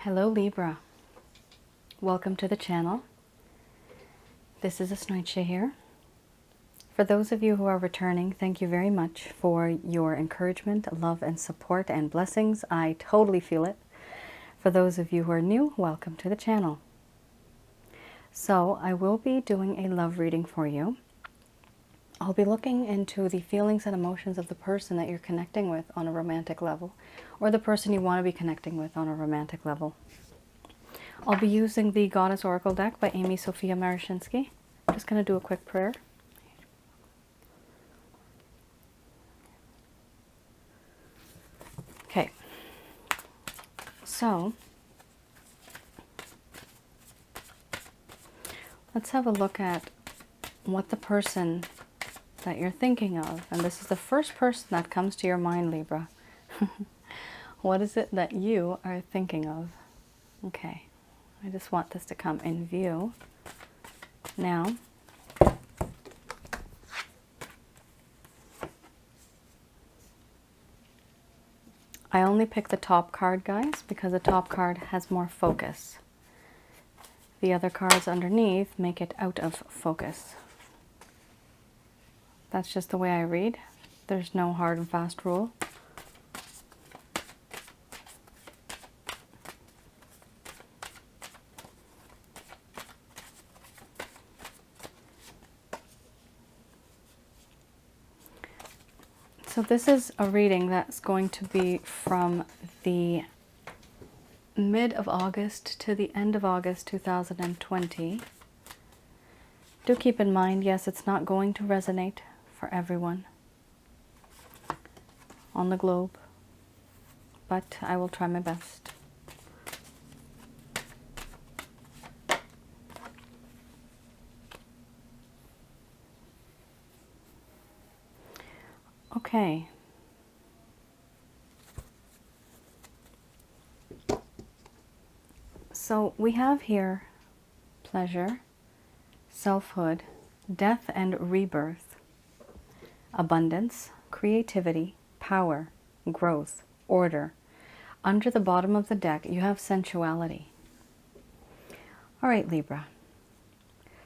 Hello Libra, welcome to the channel. This is Asnointia here. For those of you who are returning, thank you very much for your encouragement, love and support and blessings. I totally feel it. For those of you who are new, welcome to the channel. So I will be doing a love reading for you. I'll be looking into the feelings and emotions of the person that you're connecting with on a romantic level, or the person you want to be connecting with on a romantic level. I'll be using the Goddess Oracle deck by Amy Sophia Marashinsky. I'm just going to do a quick prayer. Okay, so let's have a look at what the person that you're thinking of, and this is the first person that comes to your mind, Libra. What is it that you are thinking of? Okay, I just want this to come in view now. I only pick the top card, guys, because the top card has more focus. The other cards underneath make it out of focus. That's just the way I read. There's no hard and fast rule. So this is a reading that's going to be from the mid of August to the end of August 2020. Do keep in mind, yes, it's not going to resonate for everyone on the globe, but I will try my best. Okay. So we have here pleasure, selfhood, death and rebirth, abundance, creativity, power, growth, order. Under the bottom of the deck, you have sensuality. All right, Libra.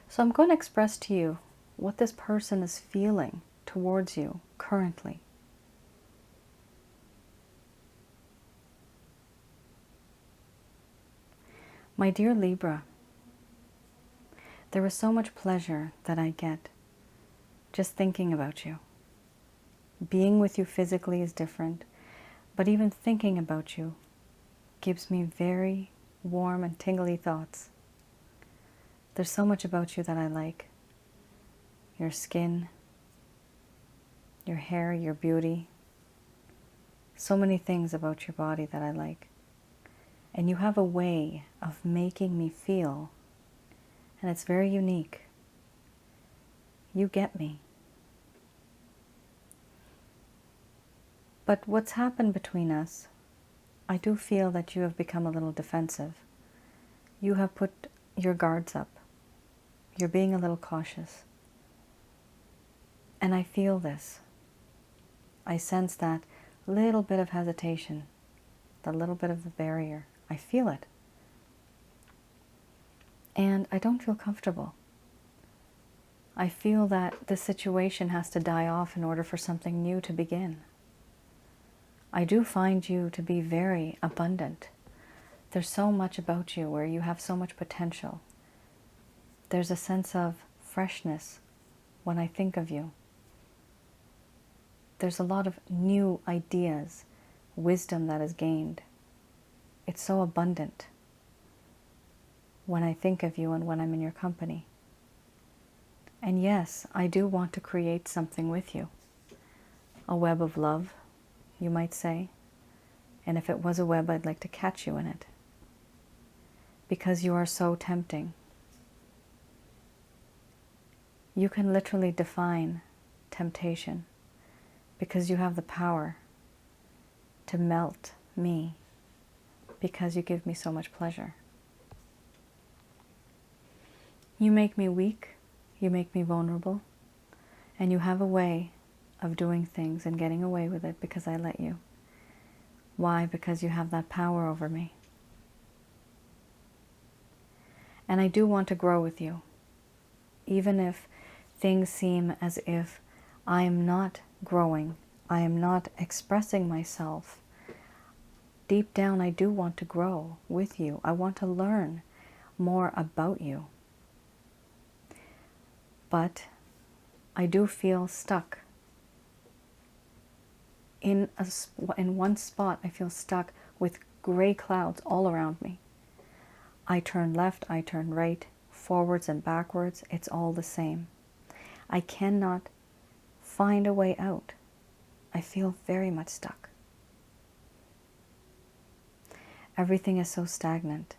So I'm going to express to you what this person is feeling towards you currently. My dear Libra, there is so much pleasure that I get just thinking about you. Being with you physically is different, but even thinking about you gives me very warm and tingly thoughts. There's so much about you that I like. Your skin, your hair, your beauty. So many things about your body that I like. And you have a way of making me feel, and it's very unique. You get me. But what's happened between us, I do feel that you have become a little defensive. You have put your guards up. You're being a little cautious. And I feel this. I sense that little bit of hesitation, the little bit of the barrier. I feel it. And I don't feel comfortable. I feel that the situation has to die off in order for something new to begin. I do find you to be very abundant. There's so much about you where you have so much potential. There's a sense of freshness when I think of you. There's a lot of new ideas, wisdom that is gained. It's so abundant when I think of you and when I'm in your company. And yes, I do want to create something with you. A web of love, you might say. And if it was a web, I'd like to catch you in it. Because you are so tempting. You can literally define temptation because you have the power to melt me because you give me so much pleasure. You make me weak, you make me vulnerable, and you have a way of doing things and getting away with it because I let you. Why? Because you have that power over me. And I do want to grow with you. Even if things seem as if I am not growing, I am not expressing myself, deep down I do want to grow with you. I want to learn more about you. But I do feel stuck. In one spot, I feel stuck with gray clouds all around me. I turn left, I turn right, forwards and backwards, it's all the same. I cannot find a way out. I feel very much stuck. Everything is so stagnant,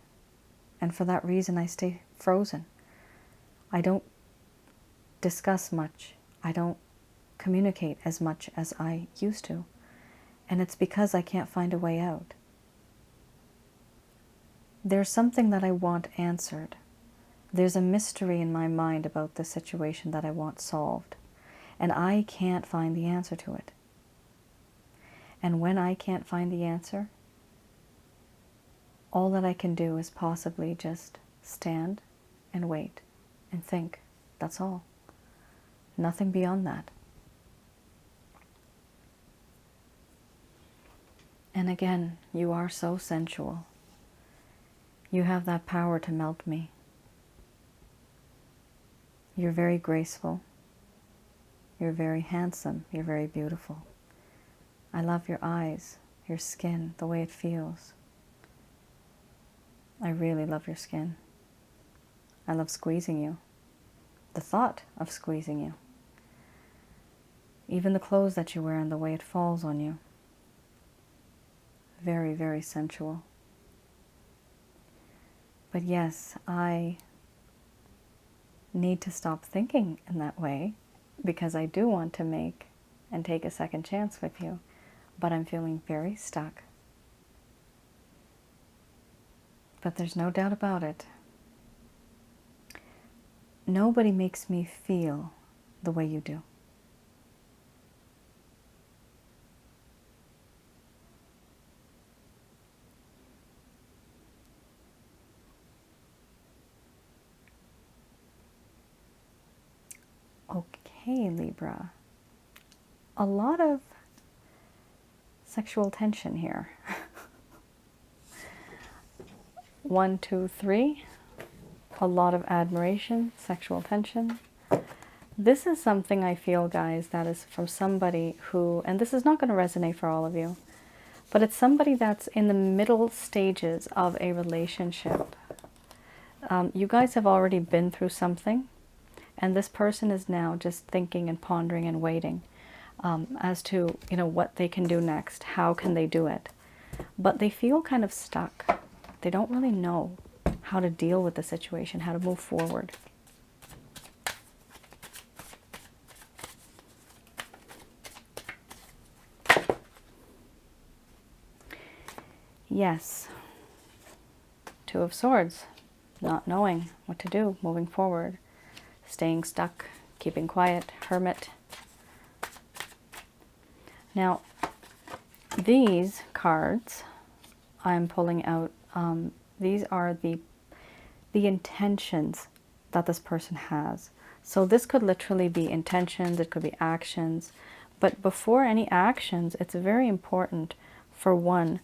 and for that reason I stay frozen. I don't discuss much. I don't communicate as much as I used to, and it's because I can't find a way out. There's something that I want answered. There's a mystery in my mind about the situation that I want solved, and I can't find the answer to it. And when I can't find the answer, all that I can do is possibly just stand and wait and think. That's all. Nothing beyond that. And again, you are so sensual. You have that power to melt me. You're very graceful. You're very handsome. You're very beautiful. I love your eyes, your skin, the way it feels. I really love your skin. I love squeezing you. The thought of squeezing you. Even the clothes that you wear and the way it falls on you. Very, very sensual. But yes, I need to stop thinking in that way because I do want to make and take a second chance with you, but I'm feeling very stuck. But there's no doubt about it. Nobody makes me feel the way you do. Okay, Libra. A lot of sexual tension here. 1, 2, 3. A lot of admiration, sexual tension. This is something I feel, guys, that is from somebody who, and this is not going to resonate for all of you, but it's somebody that's in the middle stages of a relationship. You guys have already been through something, and this person is now just thinking and pondering and waiting as to, what they can do next. How can they do it? But they feel kind of stuck. They don't really know how to deal with the situation, how to move forward. Yes. 2 of Swords. Not knowing what to do, moving forward. Staying stuck, keeping quiet, Hermit. Now, these cards I'm pulling out, these are the intentions that this person has. So this could literally be intentions, it could be actions. But before any actions, it's very important for one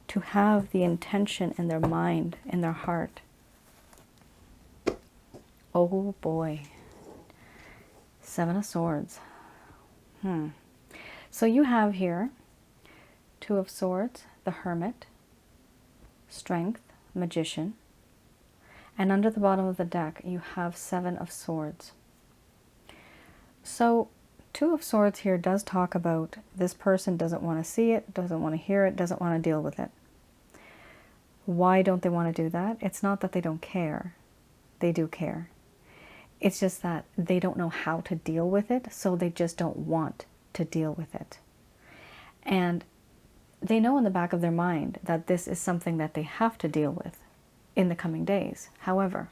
to have the intention in their mind, in their heart. Oh boy. 7 of Swords. So you have here 2 of Swords, the Hermit, Strength, Magician, and under the bottom of the deck you have 7 of Swords. So 2 of Swords here does talk about this person doesn't want to see it, doesn't want to hear it, doesn't want to deal with it. Why don't they want to do that? It's not that they don't care. They do care. It's just that they don't know how to deal with it, so they just don't want to deal with it. And they know in the back of their mind that this is something that they have to deal with in the coming days. However,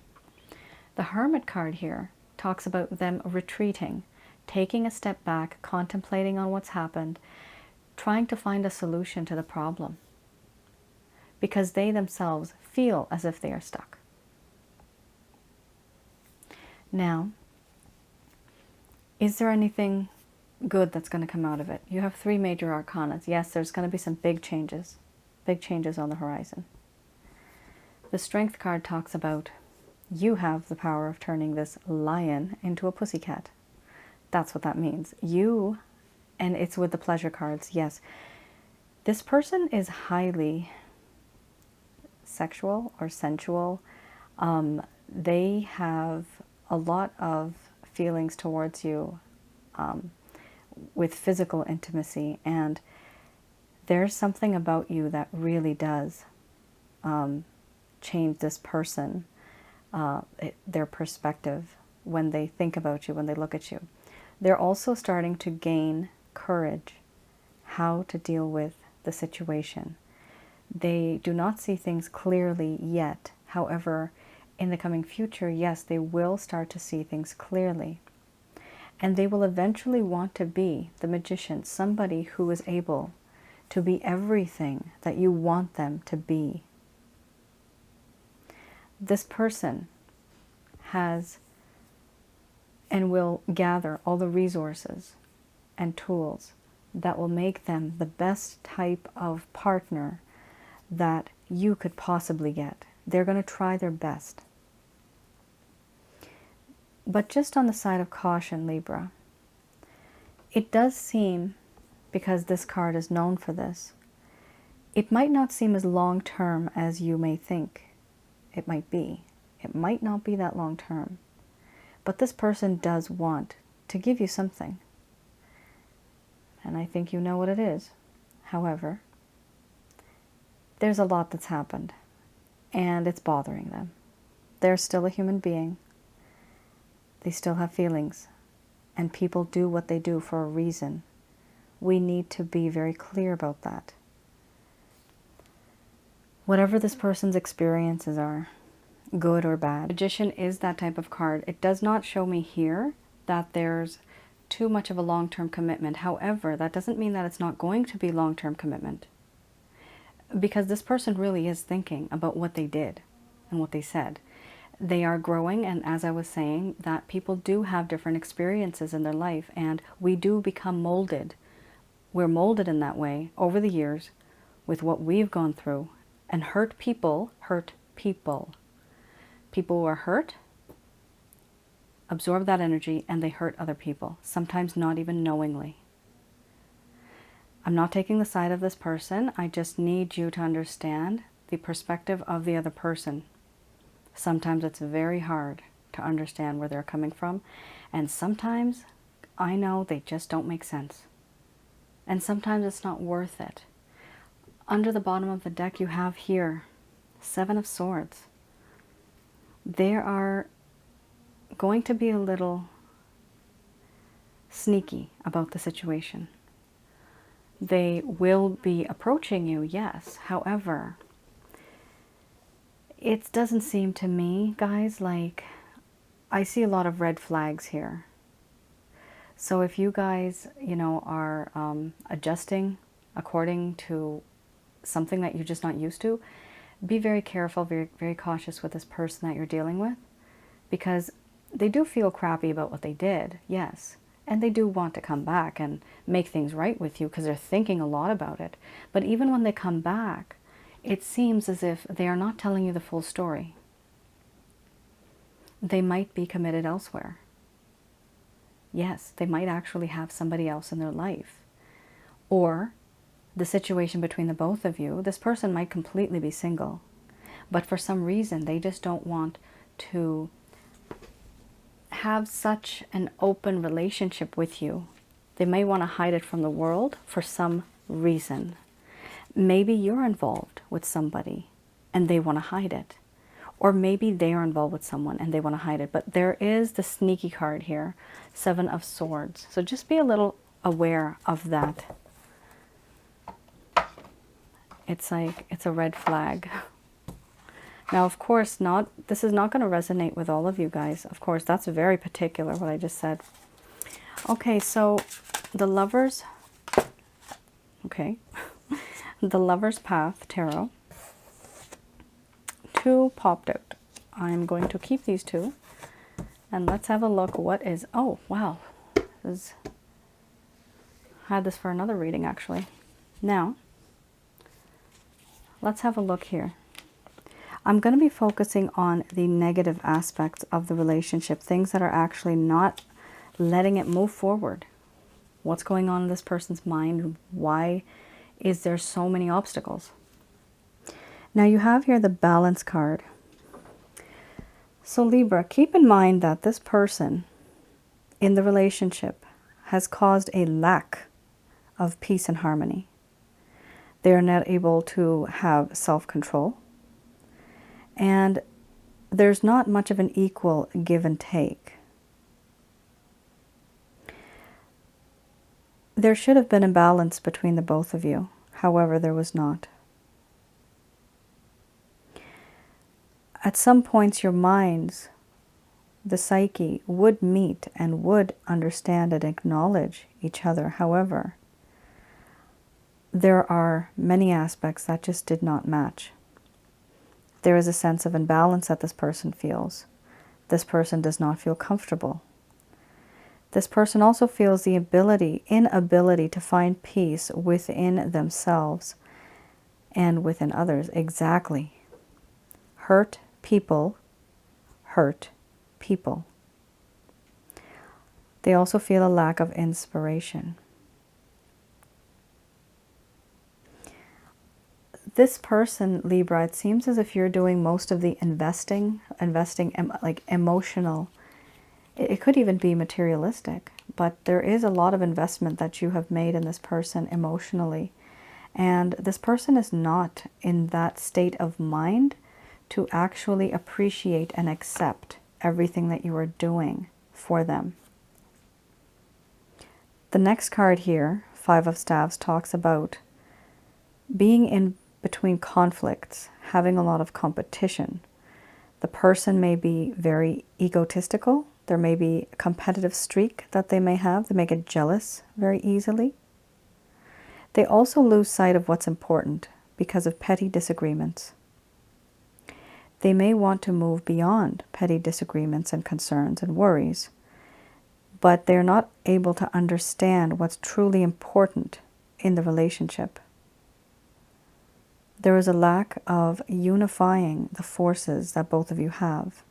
the Hermit card here talks about them retreating, taking a step back, contemplating on what's happened, trying to find a solution to the problem, because they themselves feel as if they are stuck. Now, is there anything good that's going to come out of it? You have 3 major arcanas. Yes, there's going to be some big changes on the horizon. The Strength card talks about you have the power of turning this lion into a pussycat. That's what that means. You, and it's with the pleasure cards, yes. This person is highly sexual or sensual. They have a lot of feelings towards you with physical intimacy, and there's something about you that really does change this person, their perspective when they think about you, when they look at you. They're also starting to gain courage how to deal with the situation. They do not see things clearly yet. However, in the coming future, yes, they will start to see things clearly. And they will eventually want to be the magician, somebody who is able to be everything that you want them to be. This person has and will gather all the resources and tools that will make them the best type of partner that you could possibly get. They're going to try their best. But just on the side of caution, Libra, it does seem, because this card is known for this, it might not seem as long-term as you may think it might be. It might not be that long-term. But this person does want to give you something. And I think you know what it is. However, there's a lot that's happened, and it's bothering them. They're still a human being. They still have feelings, and people do what they do for a reason. We need to be very clear about that. Whatever this person's experiences are, good or bad, Magician is that type of card. It does not show me here that there's too much of a long-term commitment. However, that doesn't mean that it's not going to be long-term commitment, because this person really is thinking about what they did and what they said. They are growing, and as I was saying, that people do have different experiences in their life, and we do become molded. We're molded in that way over the years with what we've gone through, and hurt people hurt people. People who are hurt absorb that energy and they hurt other people, sometimes not even knowingly. I'm not taking the side of this person. I just need you to understand the perspective of the other person. Sometimes it's very hard to understand where they're coming from, and sometimes I know they just don't make sense. And sometimes it's not worth it. Under the bottom of the deck you have here 7 of Swords. They are going to be a little sneaky about the situation. They will be approaching you, yes. However, it doesn't seem to me, guys, like I see a lot of red flags here. So if you guys, you know, are adjusting according to something that you're just not used to, be very careful, very, very cautious with this person that you're dealing with, because they do feel crappy about what they did, yes. And they do want to come back and make things right with you because they're thinking a lot about it. But even when they come back, it seems as if they are not telling you the full story. They might be committed elsewhere. Yes, they might actually have somebody else in their life. Or the situation between the both of you, this person might completely be single. But for some reason, they just don't want to have such an open relationship with you. They may want to hide it from the world for some reason. Maybe you're involved with somebody and they want to hide it. Or maybe they are involved with someone and they want to hide it. But there is the sneaky card here, 7 of Swords. So just be a little aware of that. It's like, it's a red flag. Now, of course, this is not going to resonate with all of you guys. Of course, that's very particular, what I just said. Okay, so the Lovers, okay, the Lover's Path Tarot, 2 popped out. I'm going to keep these 2 And let's have a look. What is, oh, wow. This is, I had this for another reading, actually. Now, let's have a look here. I'm going to be focusing on the negative aspects of the relationship, things that are actually not letting it move forward. What's going on in this person's mind? Why is there so many obstacles? Now you have here the Balance card. So Libra, keep in mind that this person in the relationship has caused a lack of peace and harmony. They are not able to have self-control. And there's not much of an equal give and take. There should have been a balance between the both of you. However, there was not. At some points, your minds, the psyche, would meet and would understand and acknowledge each other. However, there are many aspects that just did not match. There is a sense of imbalance that this person feels. This person does not feel comfortable. This person also feels the inability to find peace within themselves and within others. Exactly. Hurt people hurt people. They also feel a lack of inspiration. This person, Libra, it seems as if you're doing most of the investing like emotional. It could even be materialistic, but there is a lot of investment that you have made in this person emotionally. And this person is not in that state of mind to actually appreciate and accept everything that you are doing for them. The next card here, Five of Staves, talks about being in between conflicts, having a lot of competition. The person may be very egotistical. There may be a competitive streak that they may have. They may get jealous very easily. They also lose sight of what's important because of petty disagreements. They may want to move beyond petty disagreements and concerns and worries, but they're not able to understand what's truly important in the relationship. There is a lack of unifying the forces that both of you have,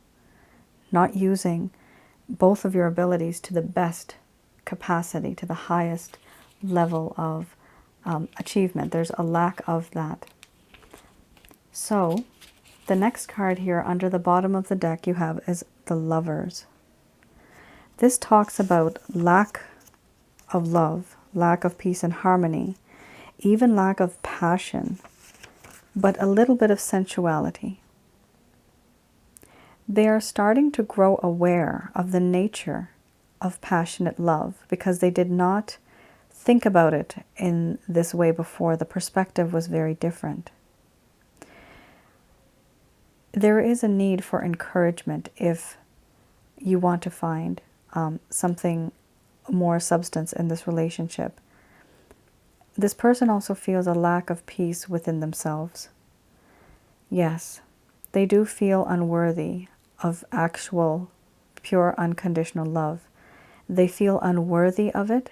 not using both of your abilities to the best capacity, to the highest level of achievement. There's a lack of that. So, the next card here under the bottom of the deck you have is the Lovers. This talks about lack of love, lack of peace and harmony, even lack of passion, but a little bit of sensuality. They are starting to grow aware of the nature of passionate love because they did not think about it in this way before. The perspective was very different. There is a need for encouragement if you want to find something more substance in this relationship. This person also feels a lack of peace within themselves. Yes, they do feel unworthy of actual, pure, unconditional love. They feel unworthy of it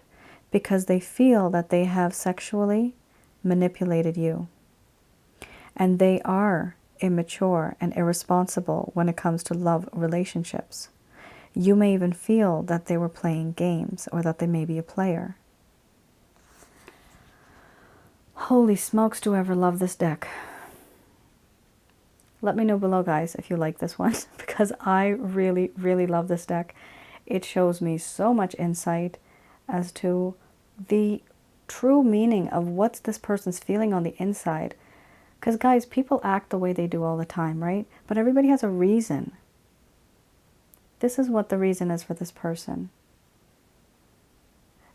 because they feel that they have sexually manipulated you. And they are immature and irresponsible when it comes to love relationships. You may even feel that they were playing games or that they may be a player. Holy smokes, do I ever love this deck. Let me know below, guys, if you like this one, because I really, really love this deck. It shows me so much insight as to the true meaning of what this person's feeling on the inside. Because, guys, people act the way they do all the time, right? But everybody has a reason. This is what the reason is for this person.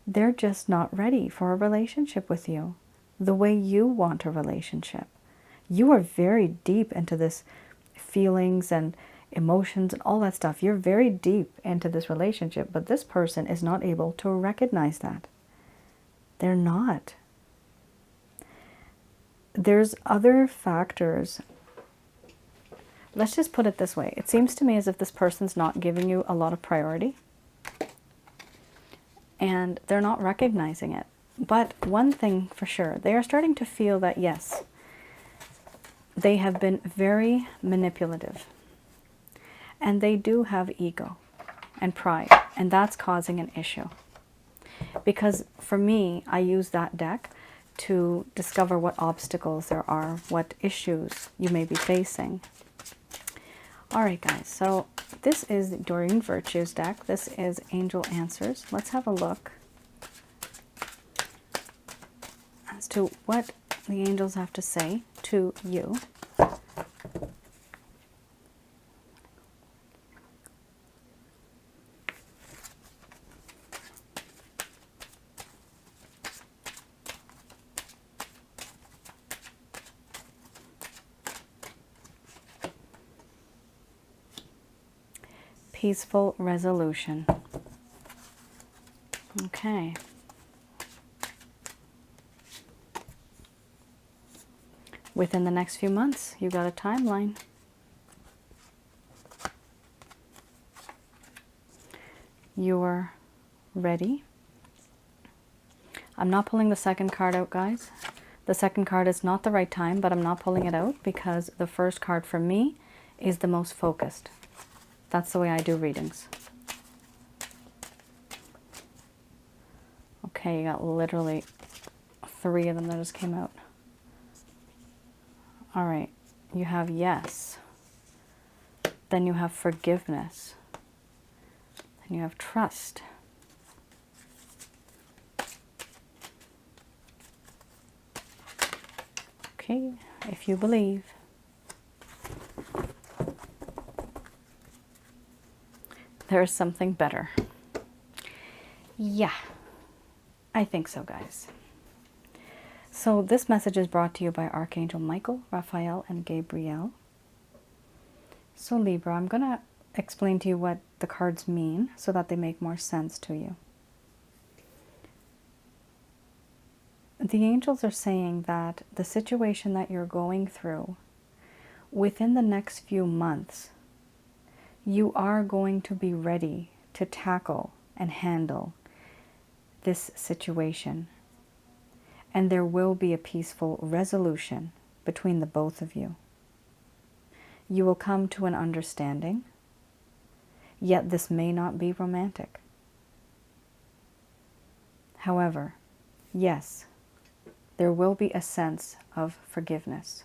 They're just not ready for a relationship with you the way you want a relationship. You are very deep into this feelings and emotions and all that stuff. You're very deep into this relationship, but this person is not able to recognize that. They're not. There's other factors let's just put it this way. It seems to me as if this person's not giving you a lot of priority and they're not recognizing it. But one thing for sure, they are starting to feel that, yes, they have been very manipulative and they do have ego and pride, and that's causing an issue. Because for me, I use that deck to discover what obstacles there are, what issues you may be facing. All right, guys, so this is Doreen Virtue's deck. This is Angel Answers. Let's have a look as to what the angels have to say to you. Peaceful resolution. Okay. Within the next few months, you got a timeline. You're ready. I'm not pulling the second card out, guys. The second card is not the right time, but I'm not pulling it out because the first card for me is the most focused. That's the way I do readings. Okay, you got literally 3 of them that just came out. All right, you have yes. Then you have forgiveness. Then you have trust. Okay, if you believe. There's something better. Yeah, I think so, guys. So this message is brought to you by Archangel Michael, Raphael, and Gabriel. So Libra, I'm going to explain to you what the cards mean so that they make more sense to you. The angels are saying that the situation that you're going through within the next few months, you are going to be ready to tackle and handle this situation. And there will be a peaceful resolution between the both of you. You will come to an understanding, yet this may not be romantic. However, yes, there will be a sense of forgiveness.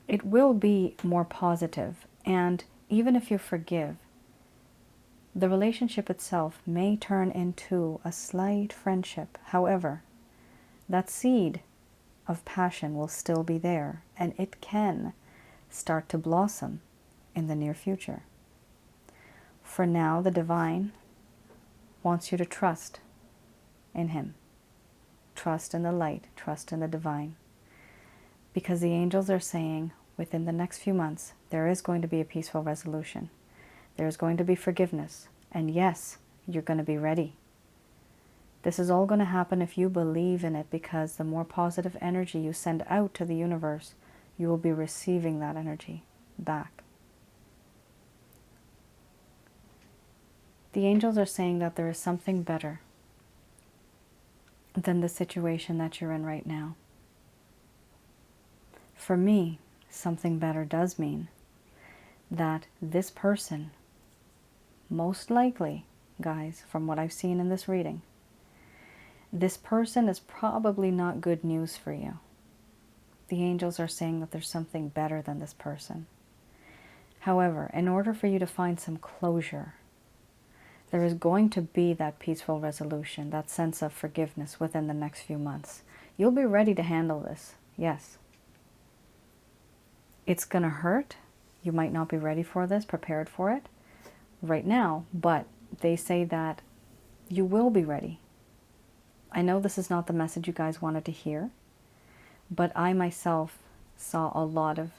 It will be more positive, and even if you forgive, the relationship itself may turn into a slight friendship. However, that seed of passion will still be there, and it can start to blossom in the near future. For now, the divine wants you to trust in him. Trust in the light, trust in the divine. Because the angels are saying within the next few months, there is going to be a peaceful resolution. There's going to be forgiveness. And yes, you're going to be ready. This is all going to happen if you believe in it, because the more positive energy you send out to the universe, you will be receiving that energy back. The angels are saying that there is something better than the situation that you're in right now. For me, something better does mean that this person, most likely, guys, from what I've seen in this reading, this person is probably not good news for you. The angels are saying that there's something better than this person. However, in order for you to find some closure, there is going to be that peaceful resolution, that sense of forgiveness within the next few months. You'll be ready to handle this, yes. It's going to hurt. You might not be ready for this, prepared for it right now, but they say that you will be ready. I know this is not the message you guys wanted to hear, but I myself saw a lot of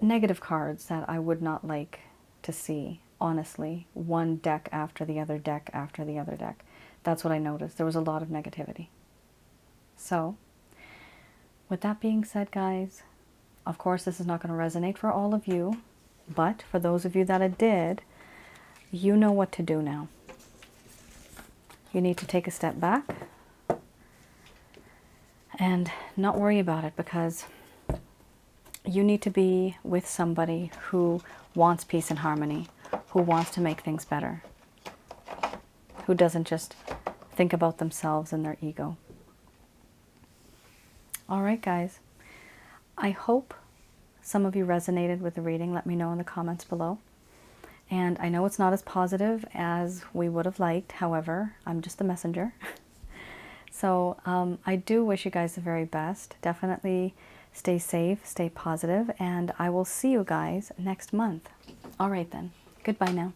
negative cards that I would not like to see, honestly. One deck after the other deck after the other deck. That's what I noticed. There was a lot of negativity. So, with that being said, guys, Of course, this is not going to resonate for all of you, but for those of you that it did, you know what to do now. You need to take a step back and not worry about it, because you need to be with somebody who wants peace and harmony, who wants to make things better, who doesn't just think about themselves and their ego. All right, guys. I hope some of you resonated with the reading. Let me know in the comments below. And I know it's not as positive as we would have liked. However, I'm just the messenger. So I do wish you guys the very best. Definitely stay safe, stay positive, and I will see you guys next month. All right then. Goodbye now.